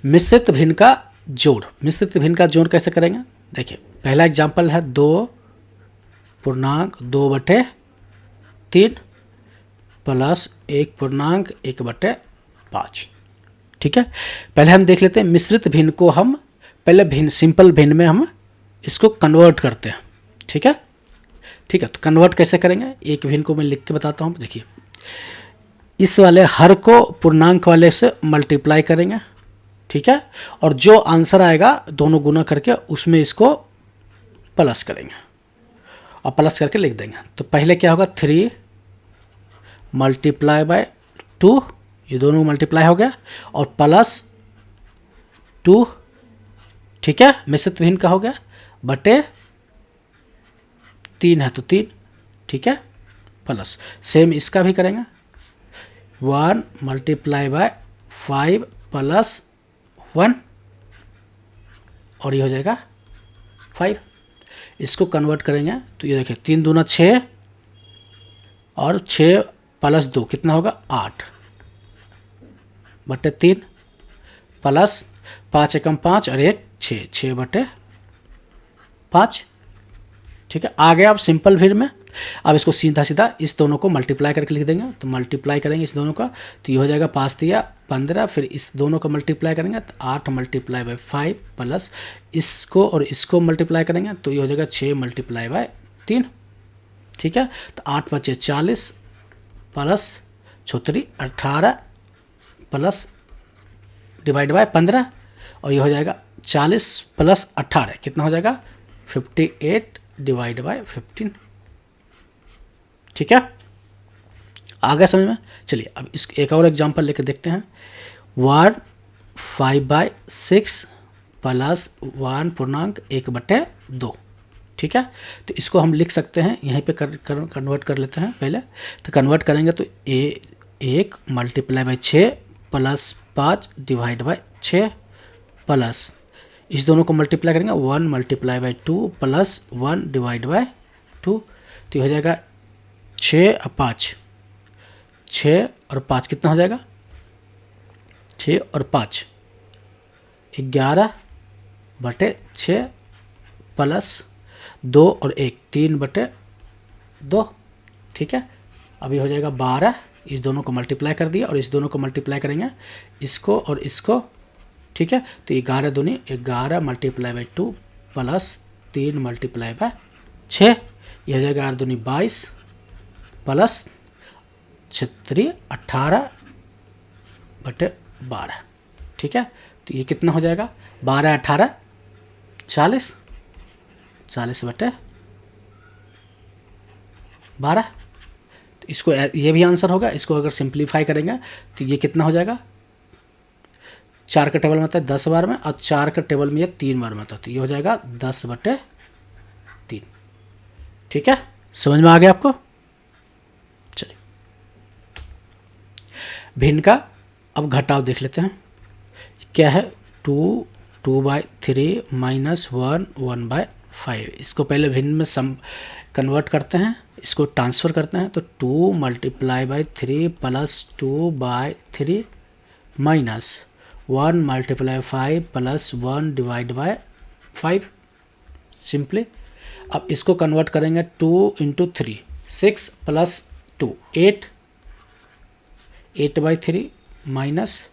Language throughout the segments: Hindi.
मिश्रित भिन्न का जोड़। मिश्रित भिन्न का जोड़ कैसे करेंगे? देखिए पहला एग्जाम्पल है 2.3 प्लस 1.1/5। ठीक है, पहले हम देख लेते हैं मिश्रित भिन्न को हम पहले भिन्न सिंपल भिन्न में हम इसको कन्वर्ट करते हैं। ठीक है, ठीक है, तो कन्वर्ट कैसे करेंगे? एक भिन्न को मैं लिख के बताता हूँ। देखिए इस वाले हर को पूर्णांक वाले से मल्टीप्लाई करेंगे। ठीक है, और जो आंसर आएगा दोनों गुना करके उसमें इसको प्लस करेंगे और प्लस करके लिख देंगे। तो पहले क्या होगा 3 मल्टीप्लाई बाय 2, ये दोनों मल्टीप्लाई हो गया, और प्लस 2। ठीक है, मिश्रित भिन्न का हो गया, बटे 3 है तो 3। ठीक है, प्लस सेम इसका भी करेंगे 1 मल्टीप्लाई बाय 5 प्लस 1, और ये हो जाएगा 5। इसको कन्वर्ट करेंगे तो ये देखिए 3 दूना 6 और 6 प्लस 2 कितना होगा 8 बटे 3 प्लस 5 एकम 5 और 1 6 बटे 5। ठीक है, आ गया अब सिंपल भिन्न में। अब इसको सीधा सीधा इस दोनों को मल्टीप्लाई करके लिख देंगे। तो मल्टीप्लाई करेंगे इस दोनों का तो ये हो जाएगा 5 दिया 15, फिर इस दोनों का मल्टीप्लाई करेंगे तो 8 मल्टीप्लाई बाय 5 प्लस इसको और इसको मल्टीप्लाई करेंगे तो ये हो जाएगा 6 मल्टीप्लाई बाय 3। ठीक है, तो 8 बचे 40 प्लस 36 18 प्लस डिवाइड बाय 15, और ये हो जाएगा 40 प्लस 18 कितना हो जाएगा 58 डिवाइड बाय 15। ठीक है, आ गया समझ में? चलिए अब इस एक और एग्जांपल लेकर देखते हैं। 1 5/6 प्लस 1.1/2। ठीक है, तो इसको हम लिख सकते हैं यहीं पे कन्वर्ट कर लेते हैं पहले। तो कन्वर्ट करेंगे तो 1 multiply by 6 plus 5 divide by 6 plus इस दोनों को मल्टीप्लाई करेंगे 1 multiply by 2 plus 1 divide by 2, तो ये हो जाएगा 6 और 5, 6 और 5 कितना हो जाएगा 6 और 5 11 बटे 6 प्लस 2 और 1 3 बटे 2। ठीक है, अभी हो जाएगा 12, इस दोनों को मल्टीप्लाई कर दिया और इस दोनों को मल्टीप्लाई करेंगे इसको और इसको। ठीक है, तो 11 दूनी 11 multiply by 2 plus 3 multiply by 6, यह हो जाएगा 8 दूनी 22 प्लस 36 18 बटे 12। ठीक है, तो ये कितना हो जाएगा 12 18 40 40 बटे 12। तो इसको ये भी आंसर होगा। इसको अगर सिंप्लीफाई करेंगे तो ये कितना हो जाएगा 4 के टेबल में आता है 10 बार में और 4 के टेबल में ये 3 बार में आता है, तो ये हो जाएगा 10 बटे 3। ठीक है, समझ में आ गया आपको? चलिए भिन्न का अब घटाव देख लेते हैं। क्या है 2/3 माइनस 1/5। इसको पहले भिन्न में सम कन्वर्ट करते हैं, इसको ट्रांसफ़र करते हैं। तो 2 multiply by 3 plus 2/3 minus 1 multiply 5 plus 1 divide by 5 simply. अब इसको कन्वर्ट करेंगे 2 into 3 6 plus 2 8 8/3 minus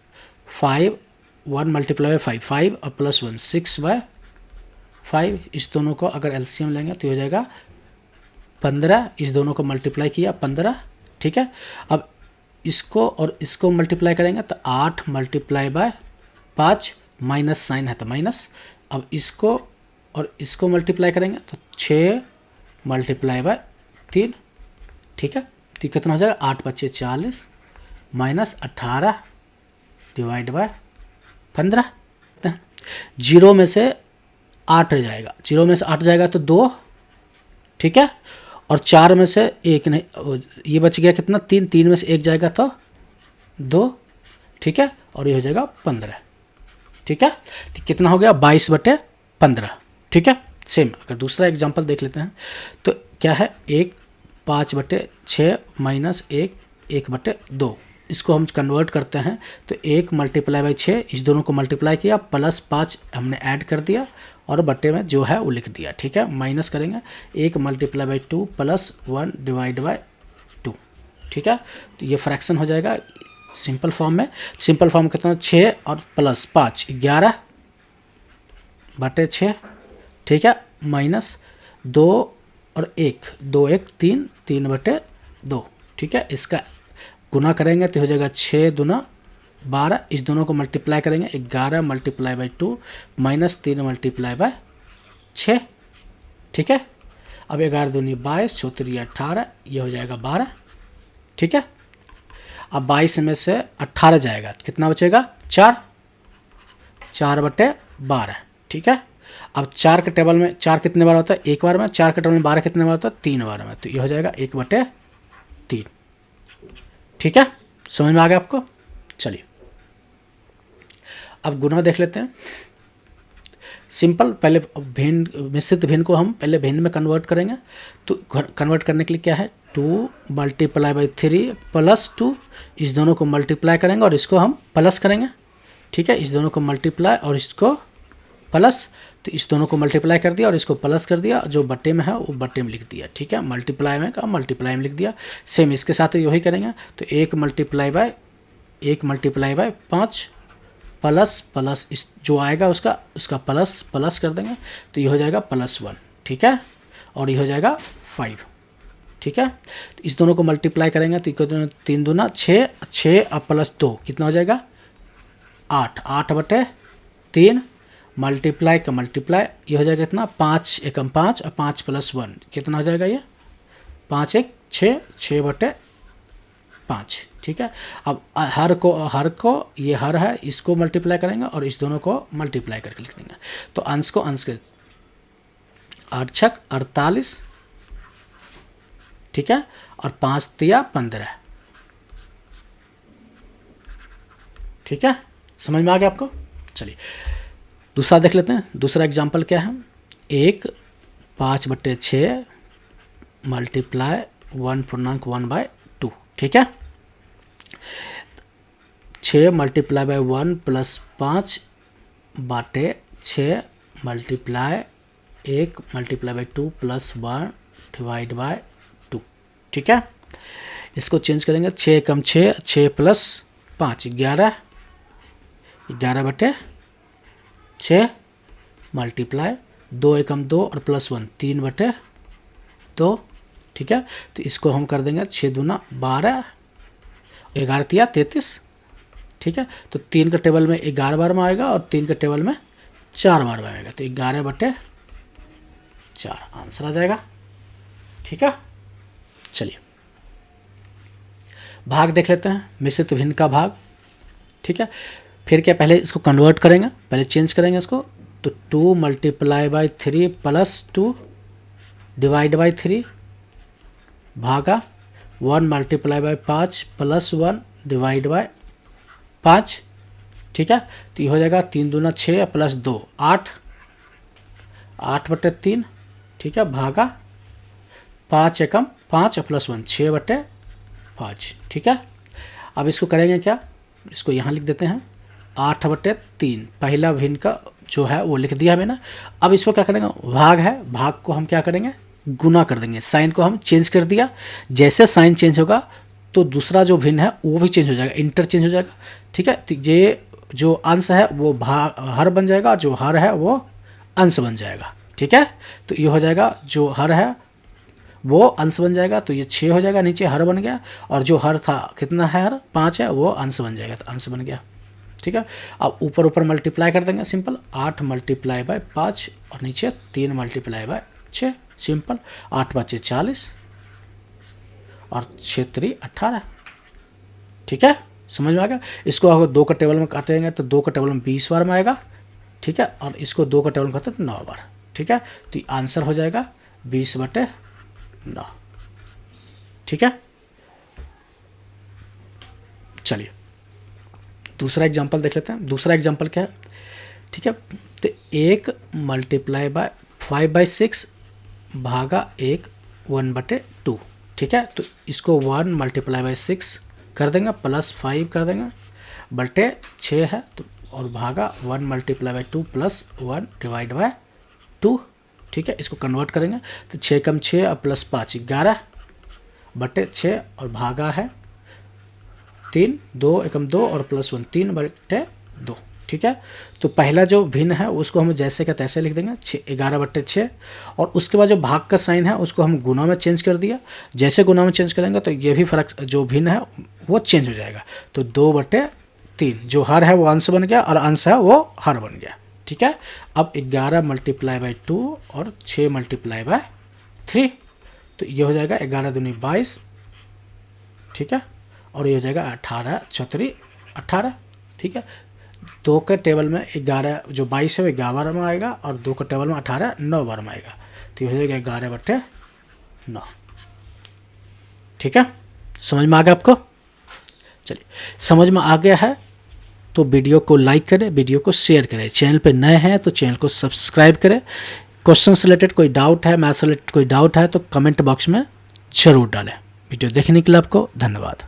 5 1 multiply by 5 5 और प्लस 1 6/5। इस दोनों को अगर एलसीएम लेंगे तो हो जाएगा 15, इस दोनों को मल्टीप्लाई किया 15। ठीक है, अब इसको और इसको मल्टीप्लाई करेंगे तो 8 मल्टीप्लाई बाय 5 माइनस साइन है तो माइनस। अब इसको और इसको मल्टीप्लाई करेंगे तो 6 मल्टीप्लाई बाय 3। ठीक है, तो कितना हो जाएगा 8 बचे 40 माइनस 18 डिवाइड बाय 15। 0 में से 8 जाएगा, 0 में से 8 जाएगा तो 2। ठीक है, और 4 में से 1 नहीं, ये बच गया कितना 3, 3 में से 1 जाएगा तो 2। ठीक है, और ये हो जाएगा 15। ठीक है, तो कितना हो गया 22/15। ठीक है, सेम अगर दूसरा एग्जांपल देख लेते हैं तो क्या है 1 5/6 माइनस 1 1/2। इसको हम कन्वर्ट करते हैं तो 1 मल्टीप्लाई बाई 6, इस दोनों को मल्टीप्लाई किया, प्लस 5 हमने ऐड कर दिया और बट्टे में जो है वो लिख दिया। ठीक है, माइनस करेंगे 1 multiply by 2 plus 1 divide by 2। ठीक है, तो ये फ्रैक्शन हो जाएगा सिंपल फॉर्म में। सिंपल फॉर्म कहते हैं 6 और प्लस 5 11 बटे 6। ठीक है, माइनस 2 और 1 2 1 3 3 बटे 2। ठीक है, इसका गुना करेंगे तो हो जाएगा 6 दूना 12, इस दोनों को मल्टीप्लाई करेंगे 11 multiply by 2 minus 3 multiply by 6। ठीक है, अब 11 दूनी 22 चौतरी 18, ये हो जाएगा 12। ठीक है, अब 22 में से 18 जाएगा तो कितना बचेगा 4 बटे 12। ठीक है, अब 4 के टेबल में 4 कितने बार होता है, एक बार में। 4 के टेबल में 12 कितने बार होता है, 3 बार में, तो ये हो जाएगा 1 बटे 3। ठीक है, समझ में आ गया आपको। चलिए अब गुना देख लेते हैं। सिंपल, पहले भिन्न मिश्रित भिन्न को हम पहले भिन्न में कन्वर्ट करेंगे। तो कन्वर्ट करने के लिए क्या है, 2 मल्टीप्लाई बाई 3 प्लस 2, इस दोनों को मल्टीप्लाई करेंगे और इसको हम प्लस करेंगे। ठीक है, इस दोनों को मल्टीप्लाई और इसको प्लस, तो इस दोनों को मल्टीप्लाई कर दिया और इसको प्लस कर दिया, जो बट्टे में है वो बट्टे में लिख दिया। ठीक है, मल्टीप्लाई में का मल्टीप्लाई में लिख दिया। सेम इसके साथ यही करेंगे, तो 1 मल्टीप्लाई बाय 5 प्लस प्लस इस जो आएगा उसका प्लस कर देंगे, तो ये हो जाएगा +1। ठीक है, और ये हो जाएगा 5। ठीक है, तो इस दोनों को मल्टीप्लाई करेंगे तो 3 दूना 6 और प्लस 2 कितना हो जाएगा 8 बटे 3 मल्टीप्लाई का मल्टीप्लाई, ये हो जाएगा कितना 5 एकम 5 और 5 + 1 कितना हो जाएगा, ये 5 1 6 बटे 5। ठीक है, अब हर को ये हर है, इसको मल्टीप्लाई करेंगे और इस दोनों को मल्टीप्लाई करके लिख देंगे। तो अंश को अंश के 8 छक 48। ठीक है, और 5 तिया 15। ठीक है, समझ में आ गया आपको। चलिए दूसरा देख लेते हैं। दूसरा एग्जाम्पल क्या है, 1 5 बटे 6 मल्टीप्लाई 1/1/2। ठीक है, 6 मल्टीप्लाई बाई 1 प्लस 5 बटे 6 multiply 1 multiply by 2 plus 1 divide by 2। ठीक है, इसको चेंज करेंगे 6 कम 6 प्लस 5 11 बटे 6 मल्टीप्लाई 2 एकम 2 और प्लस 1 3 बटे 2। ठीक है, तो इसको हम कर देंगे 6 दूना 12 11 तिया 33। ठीक है, तो 3 के टेबल में 11 बार में आएगा और 3 के टेबल में 4 बार में आएगा, तो 11 बटे 4 आंसर आ जाएगा। ठीक है, चलिए भाग देख लेते हैं, मिश्रित भिन्न का भाग। ठीक है, फिर क्या, पहले इसको कन्वर्ट करेंगे, पहले चेंज करेंगे इसको, तो 2 multiply by 3 plus 2 divide by 3 भागा 1 multiply by 5 plus 1 divide by 5। ठीक है, तो ये हो जाएगा 3 दूना 6 प्लस 2 8 बटे 3। ठीक है, भागा 5 एकम 5 प्लस 1 6 बटे 5। ठीक है, अब इसको करेंगे क्या, इसको यहाँ लिख देते हैं 8 बटे 3, पहला भिन्न का जो है वो लिख दिया मैंने। अब इसको क्या करेंगे, भाग है, भाग को हम क्या करेंगे गुना कर देंगे, साइन को हम चेंज कर दिया। जैसे साइन चेंज होगा तो दूसरा जो भिन्न है वो भी चेंज हो जाएगा, इंटरचेंज हो जाएगा। ठीक है, तो ये जो अंश है वो हर बन जाएगा, जो हर है वो अंश बन जाएगा। ठीक है, तो ये हो जाएगा जो हर है वो अंश बन जाएगा, तो ये 6 हो जाएगा, नीचे हर बन गया, और जो हर था कितना है हर 5 है वो अंश बन जाएगा, तो अंश बन गया। ठीक है, अब ऊपर मल्टीप्लाई कर देंगे, सिंपल 8 मल्टीप्लाई बाई 5 और नीचे 3 मल्टीप्लाई बाई 6, सिंपल 8 5 40 और 6 3 18। ठीक है, समझ में आ गया। इसको अगर 2 का टेबल में काटेंगे तो 2 का टेबल में 20 बार में आएगा। ठीक है, और इसको 2 का टेबल में काटे तो 9 बार। ठीक है, तो आंसर हो जाएगा 20 बटे 9। ठीक है, चलिए दूसरा एग्जांपल देख लेते हैं। दूसरा एग्जांपल क्या है, ठीक है, तो 1 मल्टीप्लाई बाय 5/6 भागा 1 1/2। ठीक है, तो इसको 1 मल्टीप्लाई बाई 6 कर देंगे, +5 कर देंगे, बटे 6 है तो और भागा 1 × 2 + 1 / 2। ठीक है, इसको कन्वर्ट करेंगे तो 6 कम 6 और +5 11 बटे 6 और भागा है 3, 2 एकम 2 और +1 3 बटे 2। ठीक है, तो पहला जो भिन्न है उसको हम जैसे का तैसे लिख देंगे 11 बटे 6, और उसके बाद जो भाग का साइन है उसको हम गुना में चेंज कर दिया। जैसे गुना में चेंज करेंगे तो ये भी फर्क जो भिन्न है वो चेंज हो जाएगा। तो 2 बटे 3 जो हर है वो अंश बन गया और अंश है वो हर बन गया। ठीक है, अब 11 × 2 और 6 × 3, तो ये हो जाएगा 11 दूनी 22। ठीक है, और ये हो जाएगा 18 चौतरी 18। ठीक है, 2 के टेबल में 11 जो 22 है वो 11 बार में आएगा और 2 के टेबल में 18 9 बार में आएगा, तो ये हो जाएगा 11 बटे 9। ठीक है, समझ में आ गया आपको? चलिए, समझ में आ गया है तो वीडियो को लाइक करें, वीडियो को शेयर करें, चैनल पे नए हैं तो चैनल को सब्सक्राइब करें। क्वेश्चन से रिलेटेड कोई डाउट है, मैथ्स से रिलेटेड कोई डाउट है तो कमेंट बॉक्स में ज़रूर डालें। वीडियो देखने के लिए आपको धन्यवाद।